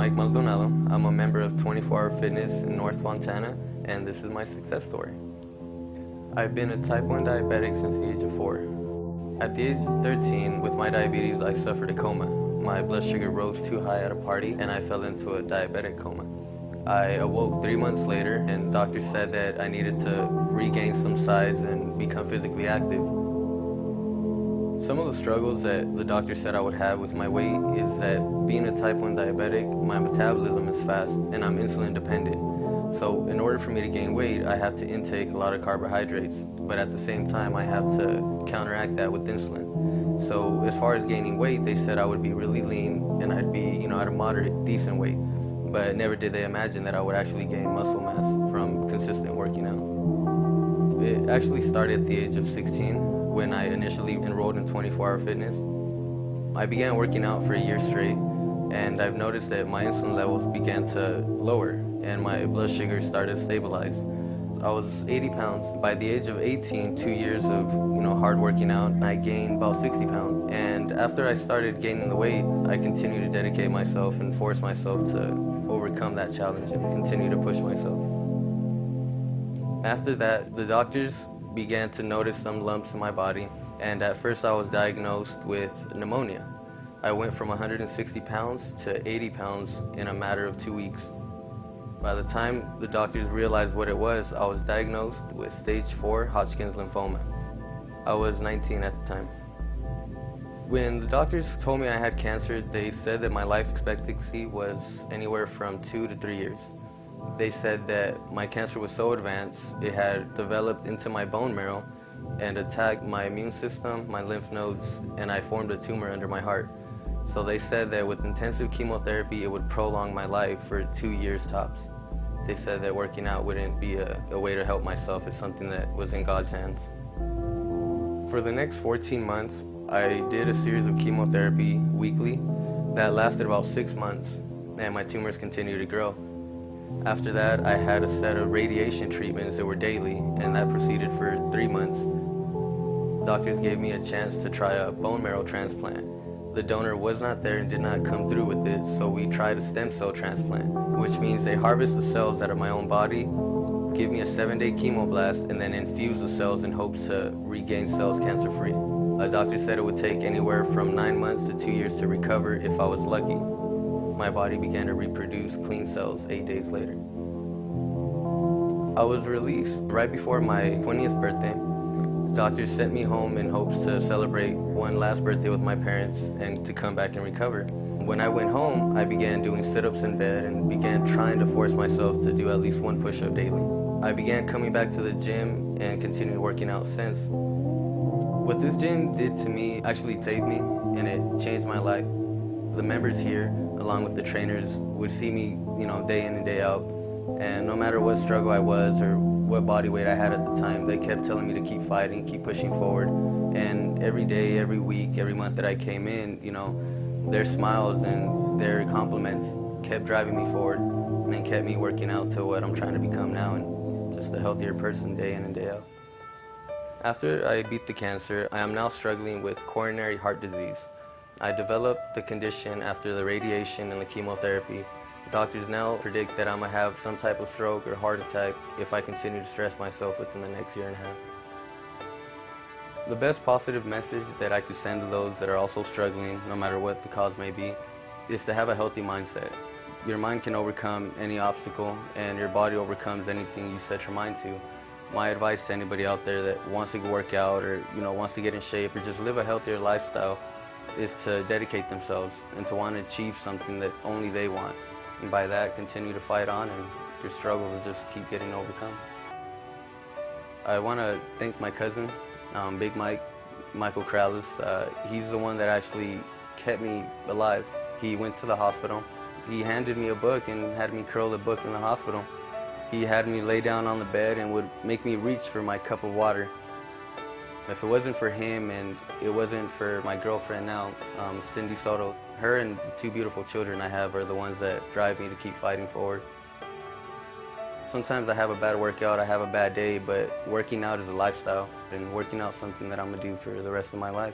Mike Maldonado. I'm a member of 24 Hour Fitness in North Fontana, and this is my success story. I've been a type 1 diabetic since the age of 4. At the age of 13, with my diabetes, I suffered a coma. My blood sugar rose too high at a party, and I fell into a diabetic coma. I awoke 3 months later, and doctors said that I needed to regain some size and become physically active. Some of the struggles that the doctor said I would have with my weight is that being a type 1 diabetic, my metabolism is fast and I'm insulin dependent. So in order for me to gain weight, I have to intake a lot of carbohydrates, but at the same time I have to counteract that with insulin. So as far as gaining weight, they said I would be really lean and I'd be, at a moderate, decent weight. But never did they imagine that I would actually gain muscle mass from consistent working out. It actually started at the age of 16. When I initially enrolled in 24 Hour Fitness. I began working out for a year straight, and I've noticed that my insulin levels began to lower and my blood sugar started to stabilize. I was 80 pounds. By the age of 18, 2 years of hard working out, I gained about 60 pounds. And after I started gaining the weight, I continued to dedicate myself and force myself to overcome that challenge and continue to push myself. After that, the doctors began to notice some lumps in my body, and at first I was diagnosed with pneumonia. I went from 160 pounds to 80 pounds in a matter of 2 weeks. By the time the doctors realized what it was, I was diagnosed with stage 4 Hodgkin's lymphoma. I was 19 at the time. When the doctors told me I had cancer, they said that my life expectancy was anywhere from 2 to 3 years. They said that my cancer was so advanced, it had developed into my bone marrow and attacked my immune system, my lymph nodes, and I formed a tumor under my heart. So they said that with intensive chemotherapy, it would prolong my life for 2 years tops. They said that working out wouldn't be a way to help myself. It's something that was in God's hands. For the next 14 months, I did a series of chemotherapy weekly that lasted about 6 months, and my tumors continued to grow. After that, I had a set of radiation treatments that were daily, and that proceeded for 3 months. Doctors gave me a chance to try a bone marrow transplant. The donor was not there and did not come through with it, so we tried a stem cell transplant, which means they harvest the cells out of my own body, give me a 7-day chemoblast, and then infuse the cells in hopes to regain cells cancer-free. A doctor said it would take anywhere from 9 months to 2 years to recover if I was lucky. My body began to reproduce clean cells 8 days later. I was released right before my 20th birthday. Doctors sent me home in hopes to celebrate one last birthday with my parents and to come back and recover. When I went home, I began doing sit-ups in bed and began trying to force myself to do at least 1 push-up daily. I began coming back to the gym and continued working out since. What this gym did to me actually saved me, and it changed my life. The members here, along with the trainers, would see me, day in and day out. And no matter what struggle I was or what body weight I had at the time, they kept telling me to keep fighting, keep pushing forward. And every day, every week, every month that I came in, their smiles and their compliments kept driving me forward and kept me working out to what I'm trying to become now, and just a healthier person day in and day out. After I beat the cancer, I am now struggling with coronary heart disease. I developed the condition after the radiation and the chemotherapy. Doctors now predict that I'm going to have some type of stroke or heart attack if I continue to stress myself within the next year and a half. The best positive message that I could send to those that are also struggling, no matter what the cause may be, is to have a healthy mindset. Your mind can overcome any obstacle, and your body overcomes anything you set your mind to. My advice to anybody out there that wants to work out or wants to get in shape or just live a healthier lifestyle is to dedicate themselves and to want to achieve something that only they want. And by that, continue to fight on, and your struggle will just keep getting overcome. I want to thank my cousin, Big Mike, Michael Corrales. He's the one that actually kept me alive. He went to the hospital. He handed me a book and had me curl the book in the hospital. He had me lay down on the bed and would make me reach for my cup of water. If it wasn't for him and it wasn't for my girlfriend now, Cindy Soto, her and the 2 beautiful children I have are the ones that drive me to keep fighting forward. Sometimes I have a bad workout, I have a bad day, but working out is a lifestyle, and working out is something that I'm going to do for the rest of my life.